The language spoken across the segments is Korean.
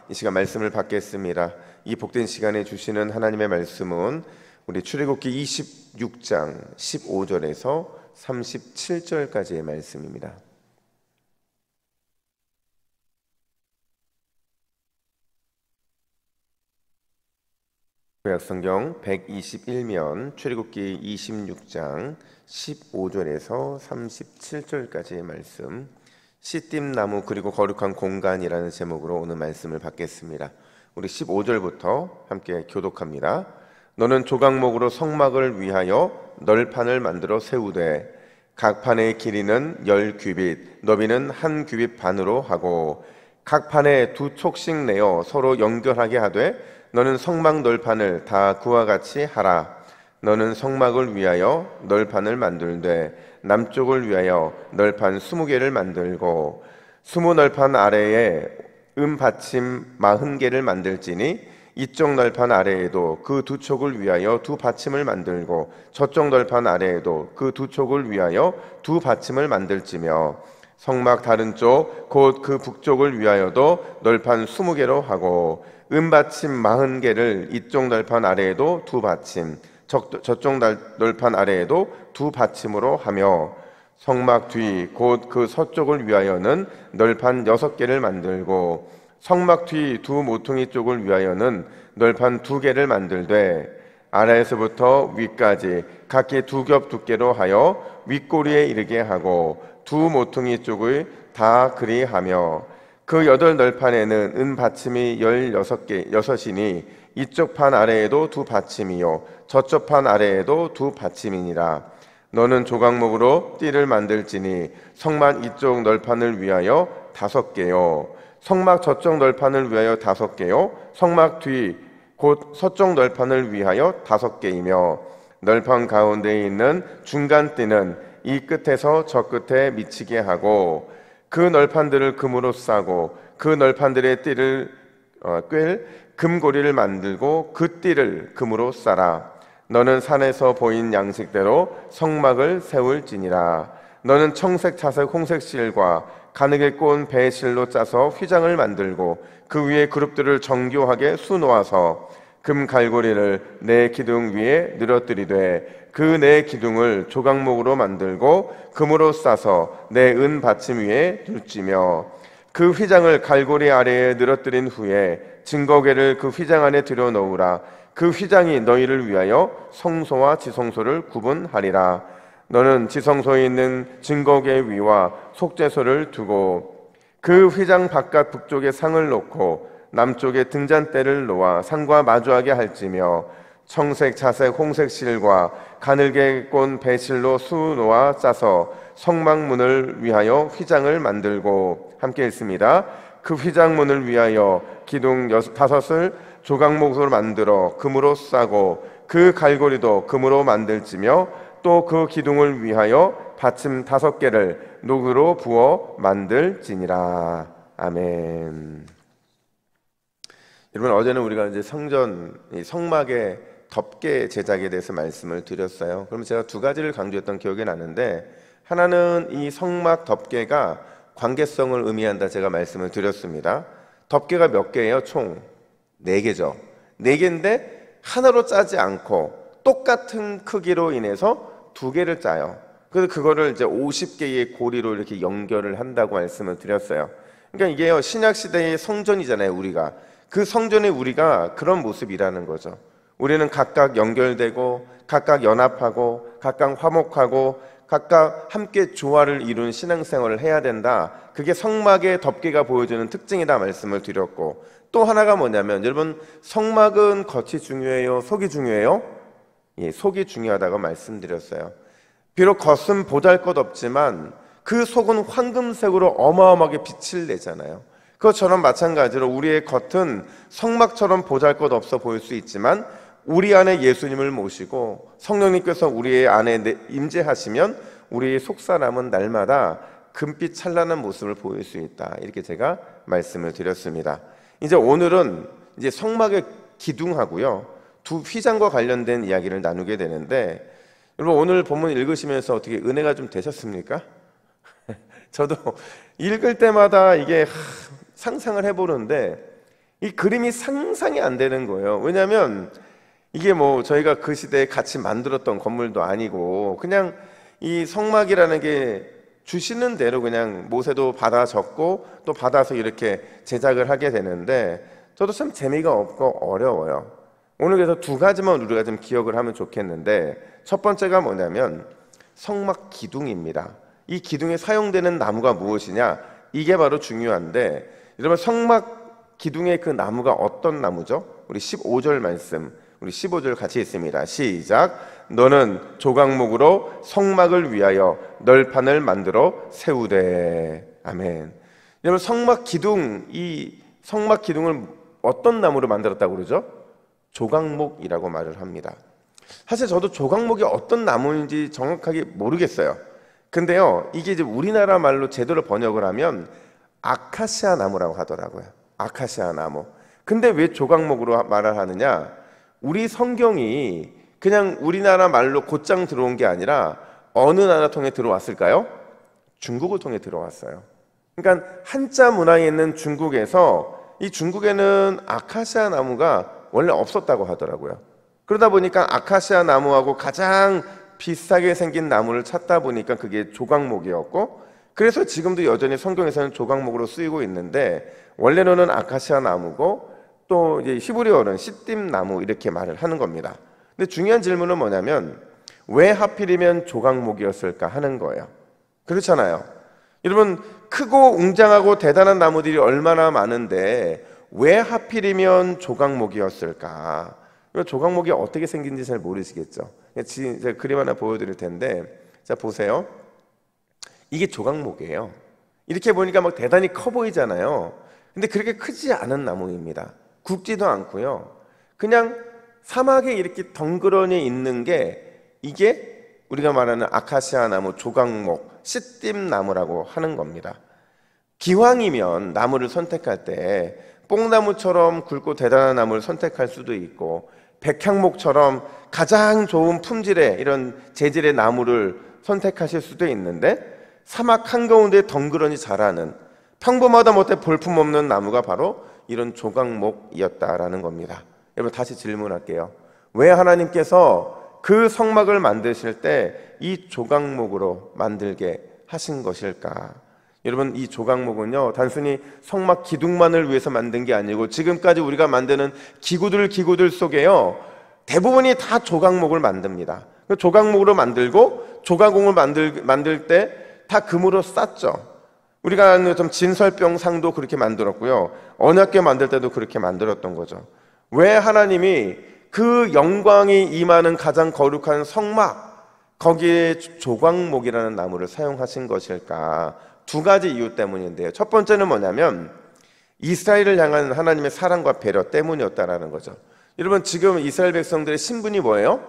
이 시간 말씀을 받겠습니다. 이 복된 시간에 주시는 하나님의 말씀은 우리 출애굽기 26장 15절에서 37절까지의 말씀입니다. 구약성경 121면 출애굽기 26장 15절에서 37절까지의 말씀, 시띠나무 그리고 거룩한 공간이라는 제목으로 오늘 말씀을 받겠습니다. 우리 15절부터 함께 교독합니다. 너는 조각목으로 성막을 위하여 널판을 만들어 세우되 각 판의 길이는 10규빗, 너비는 1규빗 반으로 하고 각 판에 2촉씩 내어 서로 연결하게 하되 너는 성막 널판을 다 그와 같이 하라. 너는 성막을 위하여 널판을 만들되 남쪽을 위하여 널판 20개를 만들고 20널판 아래에 받침 40개를 만들지니 이쪽 널판 아래에도 그 2촉을 위하여 2받침을 만들고 저쪽 널판 아래에도 그 2촉을 위하여 2받침을 만들지며 성막 다른 쪽 곧 그 북쪽을 위하여도 널판 20개로 하고 받침 40개를 이쪽 널판 아래에도 2받침 저쪽 널판 아래에도 2받침으로 하며 성막 뒤 곧 그 서쪽을 위하여는 널판 6개를 만들고 성막 뒤 2 모퉁이 쪽을 위하여는 널판 2개를 만들되 아래에서부터 위까지 각기 2겹 두께로 하여 윗꼬리에 이르게 하고 2 모퉁이 쪽을 다 그리하며 그 8널판에는 받침이 6이니 이쪽 판 아래에도 2받침이요 저쪽 판 아래에도 2받침이니라. 너는 조각목으로 띠를 만들지니 성막 이쪽 널판을 위하여 5개요 성막 저쪽 널판을 위하여 5개요 성막 뒤 곧 서쪽 널판을 위하여 5개이며 널판 가운데에 있는 중간 띠는 이 끝에서 저 끝에 미치게 하고 그 널판들을 금으로 싸고 그 널판들의 띠를 꿰 금고리를 만들고 그 띠를 금으로 싸라. 너는 산에서 보인 양식대로 성막을 세울지니라. 너는 청색, 자색, 홍색 실과 가늘게 꼰 배실로 짜서 휘장을 만들고 그 위에 그룹들을 정교하게 수놓아서 금 갈고리를 내 기둥 위에 늘어뜨리되 그 내 기둥을 조각목으로 만들고 금으로 싸서 내 받침 위에 둘지며 그 휘장을 갈고리 아래에 늘어뜨린 후에 증거궤를 그 휘장 안에 들여놓으라. 그 휘장이 너희를 위하여 성소와 지성소를 구분하리라. 너는 지성소에 있는 증거궤 위와 속죄소를 두고 그 휘장 바깥 북쪽에 상을 놓고 남쪽에 등잔대를 놓아 상과 마주하게 할지며 청색, 자색, 홍색 실과 가늘게 꼰 배실로 수놓아 짜서 성막문을 위하여 휘장을 만들고 함께 읽습니다. 그 휘장문을 위하여 기둥 5을 조각목으로 만들어 금으로 싸고 그 갈고리도 금으로 만들지며 또 그 기둥을 위하여 받침 5개를 녹으로 부어 만들지니라. 아멘. 여러분, 어제는 우리가 이제 성막의 덮개 제작에 대해서 말씀을 드렸어요. 그러면 제가 2가지를 강조했던 기억이 나는데, 하나는 이 성막 덮개가 관계성을 의미한다 제가 말씀을 드렸습니다. 덮개가 몇 개예요? 총 4개죠. 4개인데 하나로 짜지 않고 똑같은 크기로 인해서 2개를 짜요. 그래서 그거를 이제 50개의 고리로 이렇게 연결을 한다고 말씀을 드렸어요. 그러니까 이게요, 신약 시대의 성전이잖아요. 우리가 그 성전의 우리가 그런 모습이라는 거죠. 우리는 각각 연결되고 각각 연합하고 각각 화목하고 각각 함께 조화를 이룬 신앙생활을 해야 된다. 그게 성막의 덮개가 보여주는 특징이다 말씀을 드렸고, 또 하나가 뭐냐면, 여러분, 성막은 겉이 중요해요? 속이 중요해요? 예, 속이 중요하다고 말씀드렸어요. 비록 겉은 보잘것없지만 그 속은 황금색으로 어마어마하게 빛을 내잖아요. 그것처럼 마찬가지로 우리의 겉은 성막처럼 보잘것없어 보일 수 있지만 우리 안에 예수님을 모시고 성령님께서 우리 안에 임재하시면 우리의 속사람은 날마다 금빛 찬란한 모습을 보일 수 있다. 이렇게 제가 말씀을 드렸습니다. 이제 오늘은 이제 성막의 기둥하고요, 2 휘장과 관련된 이야기를 나누게 되는데, 여러분 오늘 본문 읽으시면서 어떻게 은혜가 좀 되셨습니까? 저도 읽을 때마다 이게 상상을 해보는데, 이 그림이 상상이 안 되는 거예요. 왜냐하면 이게 뭐 저희가 그 시대에 같이 만들었던 건물도 아니고 그냥 이 성막이라는 게 주시는 대로 그냥 모세도 받아 적고 또 받아서 이렇게 제작을 하게 되는데 저도 참 재미가 없고 어려워요. 오늘 그래서 두 가지만 우리가 좀 기억을 하면 좋겠는데, 첫 번째가 뭐냐면 성막 기둥입니다. 이 기둥에 사용되는 나무가 무엇이냐, 이게 바로 중요한데, 여러분 성막 기둥의 그 나무가 어떤 나무죠? 우리 15절 말씀, 우리 15절 같이 있습니다. 시작. 너는 조각목으로 성막을 위하여 널판을 만들어 세우되. 아멘. 여러분 성막 기둥, 이 성막 기둥을 어떤 나무로 만들었다고 그러죠? 조각목이라고 말을 합니다. 사실 저도 조각목이 어떤 나무인지 정확하게 모르겠어요. 근데요, 이게 이제 우리나라 말로 제대로 번역을 하면 아카시아 나무라고 하더라고요. 아카시아 나무. 근데 왜 조각목으로 말을 하느냐? 우리 성경이 그냥 우리나라 말로 곧장 들어온 게 아니라 어느 나라 통해 들어왔을까요? 중국을 통해 들어왔어요. 그러니까 한자 문화에 있는 중국에서, 이 중국에는 아카시아 나무가 원래 없었다고 하더라고요. 그러다 보니까 아카시아 나무하고 가장 비슷하게 생긴 나무를 찾다 보니까 그게 조각목이었고, 그래서 지금도 여전히 성경에서는 조각목으로 쓰이고 있는데, 원래로는 아카시아 나무고 또 이제 히브리어는 시띠임 나무 이렇게 말을 하는 겁니다. 근데 중요한 질문은 뭐냐면 왜 하필이면 조각목이었을까 하는 거예요. 그렇잖아요. 여러분 크고 웅장하고 대단한 나무들이 얼마나 많은데 왜 하필이면 조각목이었을까? 조각목이 어떻게 생긴지 잘 모르시겠죠. 제가 그림 하나 보여드릴 텐데, 자 보세요. 이게 조각목이에요. 이렇게 보니까 막 대단히 커 보이잖아요. 근데 그렇게 크지 않은 나무입니다. 굵지도 않고요. 그냥 사막에 이렇게 덩그러니 있는 게 이게 우리가 말하는 아카시아 나무, 조각목, 시띠임 나무라고 하는 겁니다. 기왕이면 나무를 선택할 때 뽕나무처럼 굵고 대단한 나무를 선택할 수도 있고, 백향목처럼 가장 좋은 품질의 이런 재질의 나무를 선택하실 수도 있는데, 사막 한가운데 덩그러니 자라는 평범하다 못해 볼품없는 나무가 바로 이런 조각목이었다라는 겁니다. 여러분 다시 질문할게요. 왜 하나님께서 그 성막을 만드실 때 이 조각목으로 만들게 하신 것일까? 여러분 이 조각목은요 단순히 성막 기둥만을 위해서 만든 게 아니고 지금까지 우리가 만드는 기구들 속에요 대부분이 다 조각목을 만듭니다. 조각목으로 만들고 조각공을 만들 때 다 금으로 쌌죠. 우리가 아는 좀 진설병상도 그렇게 만들었고요, 언약궤 만들 때도 그렇게 만들었던 거죠. 왜 하나님이 그 영광이 임하는 가장 거룩한 성막, 거기에 조각목이라는 나무를 사용하신 것일까? 두 가지 이유 때문인데요. 첫 번째는 뭐냐면 이스라엘을 향한 하나님의 사랑과 배려 때문이었다라는 거죠. 여러분 지금 이스라엘 백성들의 신분이 뭐예요?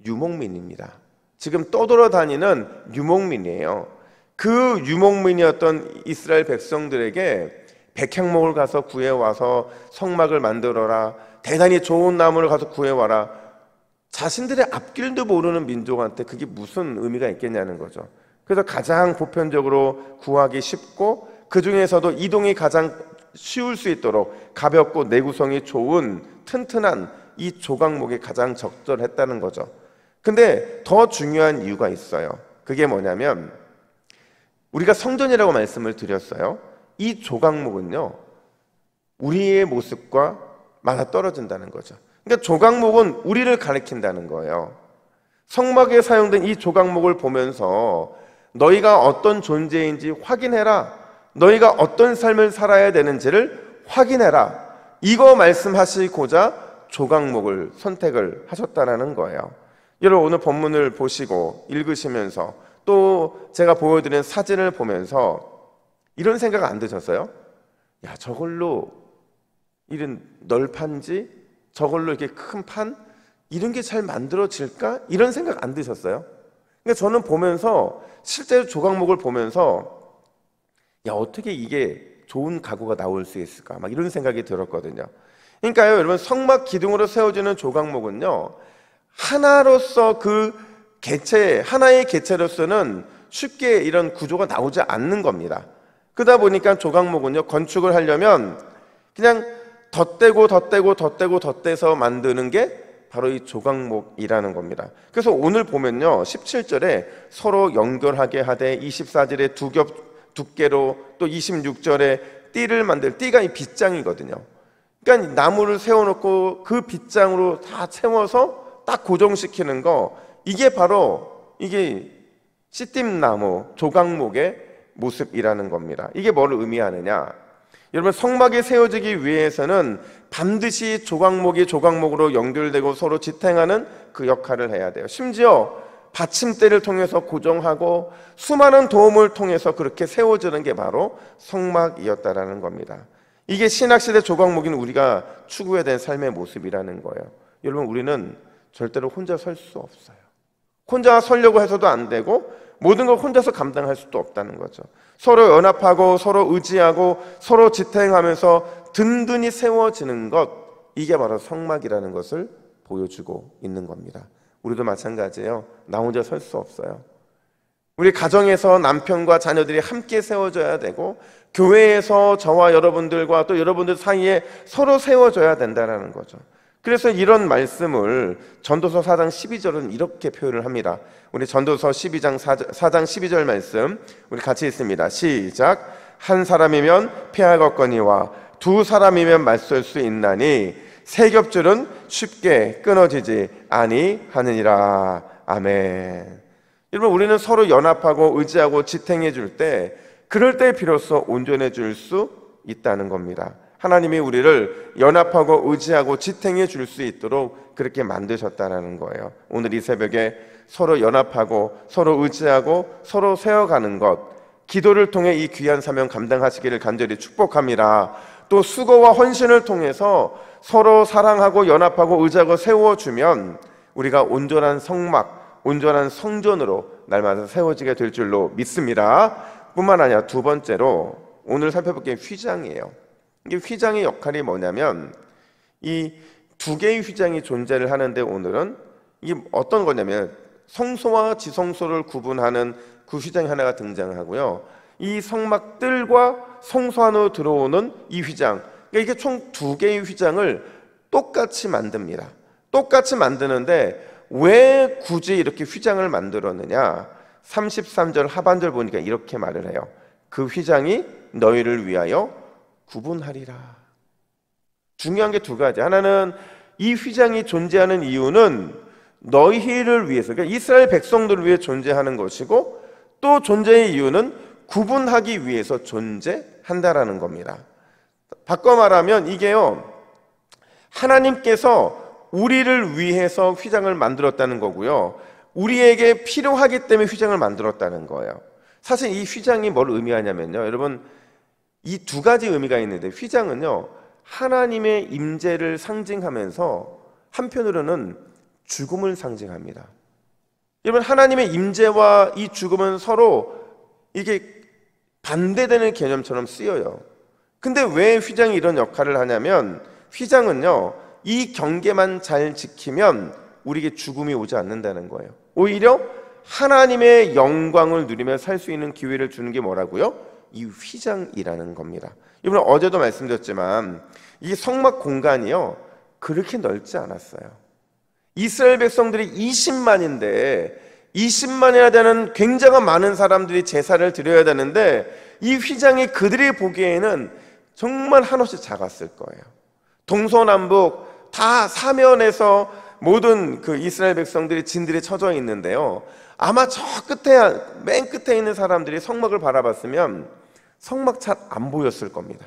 유목민입니다. 지금 떠돌아다니는 유목민이에요. 그 유목민이었던 이스라엘 백성들에게 백향목을 가서 구해와서 성막을 만들어라, 대단히 좋은 나무를 가서 구해와라, 자신들의 앞길도 모르는 민족한테 그게 무슨 의미가 있겠냐는 거죠. 그래서 가장 보편적으로 구하기 쉽고 그 중에서도 이동이 가장 쉬울 수 있도록 가볍고 내구성이 좋은 튼튼한 이 조각목이 가장 적절했다는 거죠. 근데 더 중요한 이유가 있어요. 그게 뭐냐면 우리가 성전이라고 말씀을 드렸어요. 이 조각목은요 우리의 모습과 맞아떨어진다는 거죠. 그러니까 조각목은 우리를 가리킨다는 거예요. 성막에 사용된 이 조각목을 보면서 너희가 어떤 존재인지 확인해라, 너희가 어떤 삶을 살아야 되는지를 확인해라, 이거 말씀하시고자 조각목을 선택을 하셨다는 거예요. 여러분 오늘 본문을 보시고 읽으시면서 또 제가 보여드린 사진을 보면서 이런 생각 안 드셨어요? 야 저걸로 이런 널판지, 저걸로 이렇게 큰 판, 이런 게 잘 만들어질까? 이런 생각 안 드셨어요? 그러니까 저는 보면서 실제로 조각목을 보면서 야 어떻게 이게 좋은 가구가 나올 수 있을까? 막 이런 생각이 들었거든요. 그러니까요 여러분 성막 기둥으로 세워지는 조각목은요 하나로서 그 개체, 하나의 개체로서는 쉽게 이런 구조가 나오지 않는 겁니다. 그러다 보니까 조각목은요 건축을 하려면 그냥 덧대고 덧대고 덧대고 덧대서 만드는 게 바로 이 조각목이라는 겁니다. 그래서 오늘 보면요 17절에 서로 연결하게 하되 24절에 두 겹 두께로 또 26절에 띠를 만들 띠가 이 빗장이거든요. 그러니까 나무를 세워놓고 그 빗장으로 다 채워서 딱 고정시키는 거, 이게 바로 이게 씨띠나무 조각목의 모습이라는 겁니다. 이게 뭘 의미하느냐, 여러분 성막이 세워지기 위해서는 반드시 조각목이 조각목으로 연결되고 서로 지탱하는 그 역할을 해야 돼요. 심지어 받침대를 통해서 고정하고 수많은 도움을 통해서 그렇게 세워지는 게 바로 성막이었다라는 겁니다. 이게 신학시대 조각목인 우리가 추구해야 될 삶의 모습이라는 거예요. 여러분 우리는 절대로 혼자 설 수 없어요. 혼자 서려고 해서도 안 되고 모든 걸 혼자서 감당할 수도 없다는 거죠. 서로 연합하고 서로 의지하고 서로 지탱하면서 든든히 세워지는 것, 이게 바로 성막이라는 것을 보여주고 있는 겁니다. 우리도 마찬가지예요. 나 혼자 설 수 없어요. 우리 가정에서 남편과 자녀들이 함께 세워져야 되고 교회에서 저와 여러분들과 또 여러분들 사이에 서로 세워져야 된다는 거죠. 그래서 이런 말씀을 전도서 4장 12절은 이렇게 표현을 합니다. 우리 전도서 12장 4장 12절 말씀 우리 같이 읽습니다. 시작. 한 사람이면 피하겠거니와 두 사람이면 맞설 수 있나니 세 겹줄은 쉽게 끊어지지 아니하느니라. 아멘. 여러분 우리는 서로 연합하고 의지하고 지탱해 줄 때, 그럴 때 비로소 온전해 줄 수 있다는 겁니다. 하나님이 우리를 연합하고 의지하고 지탱해 줄 수 있도록 그렇게 만드셨다는 거예요. 오늘 이 새벽에 서로 연합하고 서로 의지하고 서로 세워가는 것, 기도를 통해 이 귀한 사명 감당하시기를 간절히 축복합니다. 또 수고와 헌신을 통해서 서로 사랑하고 연합하고 의지하고 세워주면 우리가 온전한 성막, 온전한 성전으로 날마다 세워지게 될 줄로 믿습니다. 뿐만 아니라 두 번째로 오늘 살펴볼 게 휘장이에요. 이게 휘장의 역할이 뭐냐면, 이 두 개의 휘장이 존재를 하는데 오늘은 이게 어떤 거냐면 성소와 지성소를 구분하는 그 휘장이 하나가 등장하고요, 이 성막들과 성소 안으로 들어오는 이 휘장, 그러니까 이게 총 두 개의 휘장을 똑같이 만듭니다. 똑같이 만드는데 왜 굳이 이렇게 휘장을 만들었느냐, 33절 하반절 보니까 이렇게 말을 해요. 그 휘장이 너희를 위하여 구분하리라. 중요한 게 두 가지. 하나는 이 휘장이 존재하는 이유는 너희를 위해서, 그러니까 이스라엘 백성들을 위해 존재하는 것이고, 또 존재의 이유는 구분하기 위해서 존재한다라는 겁니다. 바꿔 말하면 이게요, 하나님께서 우리를 위해서 휘장을 만들었다는 거고요, 우리에게 필요하기 때문에 휘장을 만들었다는 거예요. 사실 이 휘장이 뭘 의미하냐면요, 여러분 이 두 가지 의미가 있는데, 휘장은요 하나님의 임재를 상징하면서 한편으로는 죽음을 상징합니다. 여러분 하나님의 임재와 이 죽음은 서로 이게 반대되는 개념처럼 쓰여요. 근데 왜 휘장이 이런 역할을 하냐면, 휘장은요 이 경계만 잘 지키면 우리에게 죽음이 오지 않는다는 거예요. 오히려 하나님의 영광을 누리며 살 수 있는 기회를 주는 게 뭐라고요? 이 휘장이라는 겁니다. 이번에 어제도 말씀드렸지만 이 성막 공간이요 그렇게 넓지 않았어요. 이스라엘 백성들이 20만인데 20만이나 되는 굉장히 많은 사람들이 제사를 드려야 되는데, 이 휘장이 그들이 보기에는 정말 한없이 작았을 거예요. 동서남북 다 사면에서 모든 그 이스라엘 백성들이 진들이 쳐져 있는데요, 아마 저 끝에 맨 끝에 있는 사람들이 성막을 바라봤으면 성막 잘 안 보였을 겁니다.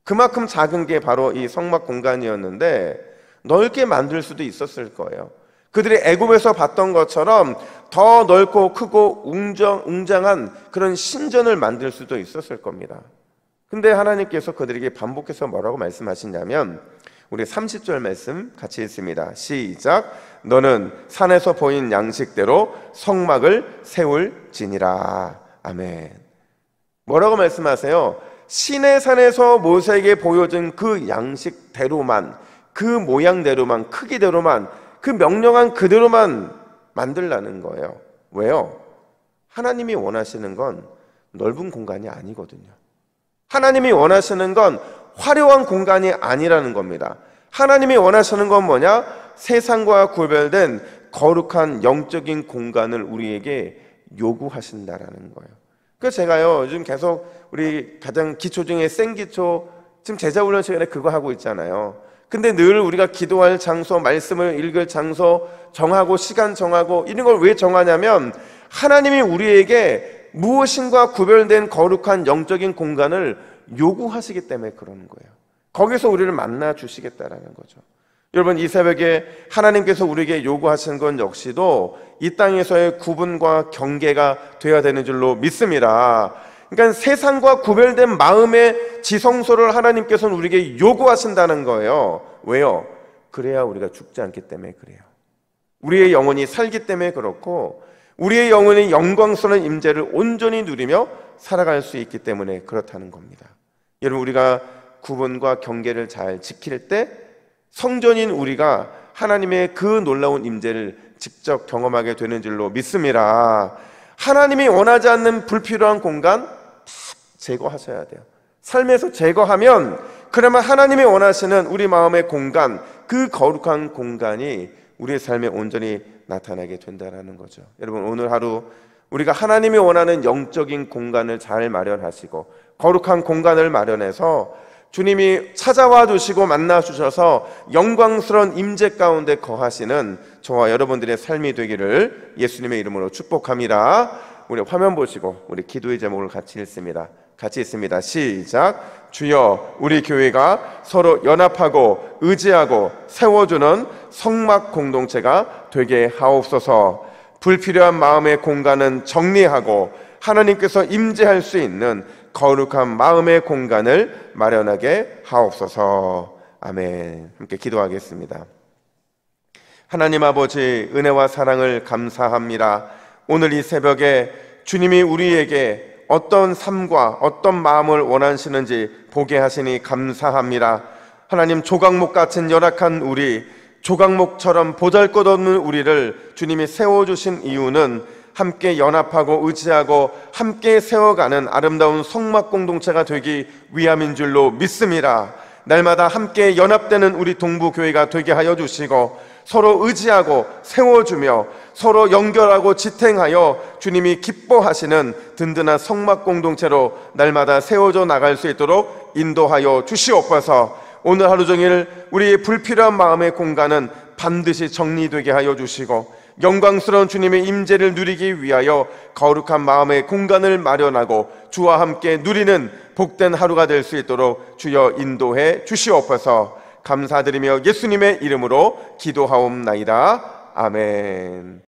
그만큼 작은 게 바로 이 성막 공간이었는데 넓게 만들 수도 있었을 거예요. 그들이 애굽에서 봤던 것처럼 더 넓고 크고 웅장한 그런 신전을 만들 수도 있었을 겁니다. 근데 하나님께서 그들에게 반복해서 뭐라고 말씀하시냐면, 우리 30절 말씀 같이 읽습니다. 시작. 너는 산에서 보인 양식대로 성막을 세울지니라. 아멘. 뭐라고 말씀하세요? 시내 산에서 모세에게 보여준 그 양식대로만, 그 모양대로만, 크기대로만, 그 명령한 그대로만 만들라는 거예요. 왜요? 하나님이 원하시는 건 넓은 공간이 아니거든요. 하나님이 원하시는 건 화려한 공간이 아니라는 겁니다. 하나님이 원하시는 건 뭐냐? 세상과 구별된 거룩한 영적인 공간을 우리에게 요구하신다라는 거예요. 그래서 제가요 요즘 계속 우리 가장 기초 중에 생기초 지금 제자훈련 시간에 그거 하고 있잖아요. 근데 늘 우리가 기도할 장소, 말씀을 읽을 장소 정하고 시간 정하고 이런 걸 왜 정하냐면 하나님이 우리에게 무엇인가 구별된 거룩한 영적인 공간을 요구하시기 때문에 그러는 거예요. 거기서 우리를 만나 주시겠다라는 거죠. 여러분, 이 새벽에 하나님께서 우리에게 요구하시는 건 역시도 이 땅에서의 구분과 경계가 되어야 되는 줄로 믿습니다. 그러니까 세상과 구별된 마음의 지성소를 하나님께서는 우리에게 요구하신다는 거예요. 왜요? 그래야 우리가 죽지 않기 때문에 그래요. 우리의 영혼이 살기 때문에 그렇고 우리의 영혼이 영광스러운 임재를 온전히 누리며 살아갈 수 있기 때문에 그렇다는 겁니다. 여러분, 우리가 구분과 경계를 잘 지킬 때 성전인 우리가 하나님의 그 놀라운 임재를 직접 경험하게 되는 줄로 믿습니다. 하나님이 원하지 않는 불필요한 공간 다 제거하셔야 돼요. 삶에서 제거하면 그러면 하나님이 원하시는 우리 마음의 공간, 그 거룩한 공간이 우리의 삶에 온전히 나타나게 된다는 거죠. 여러분, 오늘 하루 우리가 하나님이 원하는 영적인 공간을 잘 마련하시고 거룩한 공간을 마련해서 주님이 찾아와 주시고 만나 주셔서 영광스러운 임재 가운데 거하시는 저와 여러분들의 삶이 되기를 예수님의 이름으로 축복합니다. 우리 화면 보시고 우리 기도의 제목을 같이 읽습니다. 같이 읽습니다. 시작. 주여, 우리 교회가 서로 연합하고 의지하고 세워주는 성막 공동체가 되게 하옵소서. 불필요한 마음의 공간은 정리하고 하나님께서 임재할 수 있는 거룩한 마음의 공간을 마련하게 하옵소서. 아멘. 함께 기도하겠습니다. 하나님 아버지, 은혜와 사랑을 감사합니다. 오늘 이 새벽에 주님이 우리에게 어떤 삶과 어떤 마음을 원하시는지 보게 하시니 감사합니다. 하나님, 조각목 같은 열악한 우리, 조각목처럼 보잘것없는 우리를 주님이 세워주신 이유는 함께 연합하고 의지하고 함께 세워가는 아름다운 성막 공동체가 되기 위함인 줄로 믿습니다. 날마다 함께 연합되는 우리 동부교회가 되게 하여 주시고 서로 의지하고 세워주며 서로 연결하고 지탱하여 주님이 기뻐하시는 든든한 성막 공동체로 날마다 세워져 나갈 수 있도록 인도하여 주시옵소서. 오늘 하루 종일 우리의 불필요한 마음의 공간은 반드시 정리되게 하여 주시고 영광스러운 주님의 임재를 누리기 위하여 거룩한 마음의 공간을 마련하고 주와 함께 누리는 복된 하루가 될 수 있도록 주여 인도해 주시옵소서. 감사드리며 예수님의 이름으로 기도하옵나이다. 아멘.